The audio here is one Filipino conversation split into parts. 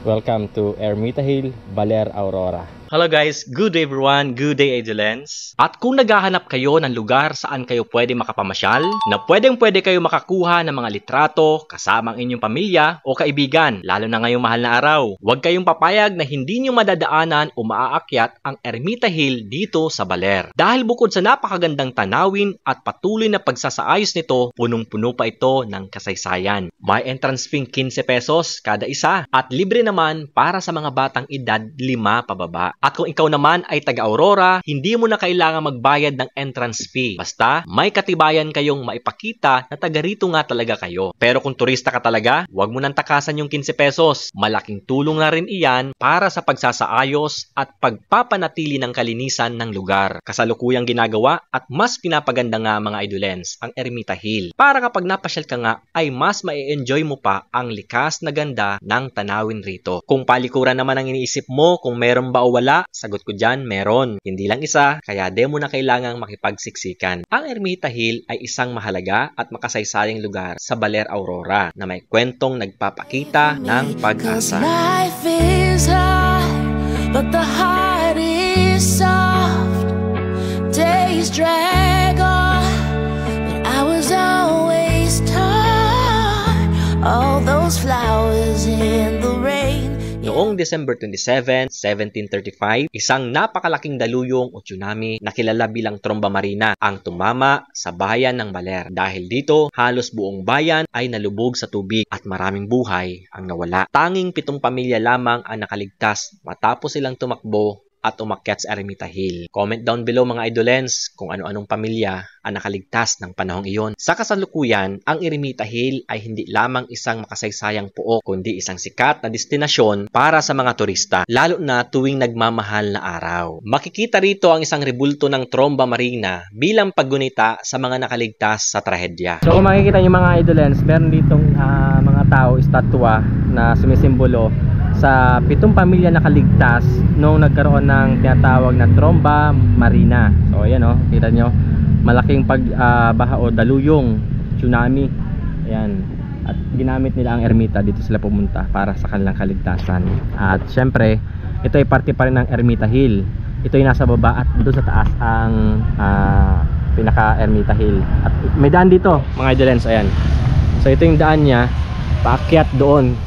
Welcome to Ermita Hill, Baler, Aurora. Hello guys, good day everyone, good day Idolens. At kung naghahanap kayo ng lugar saan kayo pwede makapamasyal, na pwede kayo makakuha ng mga litrato kasama ang inyong pamilya o kaibigan, lalo na ngayong mahal na araw, huwag kayong papayag na hindi nyo madadaanan o maaakyat ang Ermita Hill dito sa Baler. Dahil bukod sa napakagandang tanawin at patuloy na pagsasaayos nito, punong-puno pa ito ng kasaysayan. May entrance fee 15 pesos kada isa at libre naman para sa mga batang edad 5 pababa. At kung ikaw naman ay taga-Aurora, hindi mo na kailangan magbayad ng entrance fee. Basta may katibayan kayong maipakita na taga rito nga talaga kayo. Pero kung turista ka talaga, huwag mo nang takasan yung 15 pesos. Malaking tulong na rin iyan para sa pagsasaayos at pagpapanatili ng kalinisan ng lugar. Kasalukuyang ginagawa at mas pinapaganda nga mga Idolens ang Ermita Hill. Para kapag napasyal ka nga ay mas ma-enjoy mo pa ang likas na ganda ng tanawin rito. Kung palikuran naman ang iniisip mo kung meron ba o wala, sagot ko dyan, meron. Hindi lang isa, kaya di mo na kailangang makipagsiksikan. Ang Ermita Hill ay isang mahalaga at makasaysayang lugar sa Baler, Aurora na may kwentong nagpapakita ng pag-asa. Life is hard, but the heart is soft. Days drag on, but I was always taught all those flowers in the rain. Noong December 27, 1735, isang napakalaking daluyong o tsunami na kilala bilang Tromba Marina ang tumama sa bayan ng Baler. Dahil dito, halos buong bayan ay nalubog sa tubig at maraming buhay ang nawala. Tanging 7 pamilya lamang ang nakaligtas matapos silang tumakbo at umakyat sa Ermita Hill. Comment down below mga Idolens kung ano-anong pamilya ang nakaligtas ng panahong iyon. Sa kasalukuyan, ang Ermita Hill ay hindi lamang isang makasaysayang pook, kundi isang sikat na destinasyon para sa mga turista, lalo na tuwing nagmamahal na araw. Makikita rito ang isang rebulto ng Tromba Marina bilang paggunita sa mga nakaligtas sa trahedya. So kung makikita nyo mga Idolens, meron ditong mga tao, estatwa na sumisimbolo sa 7 pamilya nakaligtas nung nagkaroon ng tinatawag na Tromba Marina. So ayan o, kita nyo, malaking pagbaha o daluyong tsunami. Ayan, at ginamit nila ang Ermita, dito sila pumunta para sa kanilang kaligtasan. At syempre, ito ay parte pa rin ng Ermita Hill. Ito ay nasa baba at doon sa taas ang pinaka Ermita Hill. At may daan dito mga Idolens, ayan. So ito yung daan niya, paakyat doon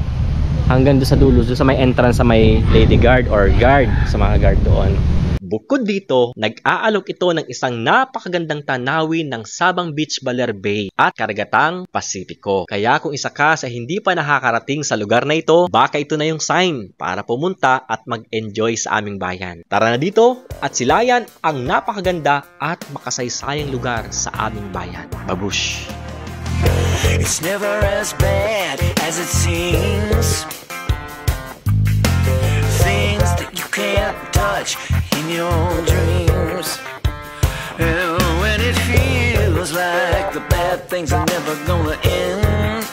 hanggang doon sa dulo, doon sa may entrance sa may lady guard or guard, sa mga guard doon. Bukod dito, nag-aalok ito ng isang napakagandang tanawin ng Sabang Beach, Baler Bay at karagatang Pasipiko. Kaya kung isa ka sa hindi pa nakakarating sa lugar na ito, baka ito na yung sign para pumunta at mag-enjoy sa aming bayan. Tara na dito at silayan ang napakaganda at makasaysayang lugar sa aming bayan. Babush! It's never as bad as it seems. Things that you can't touch in your dreams. And when it feels like the bad things are never gonna end,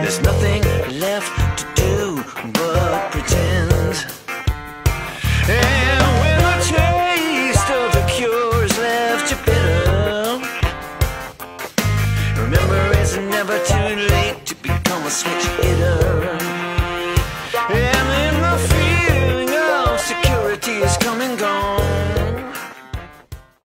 there's nothing left to do but pretend. And when the taste of the cure is left you bitter, remember, it's never too late to become a switch.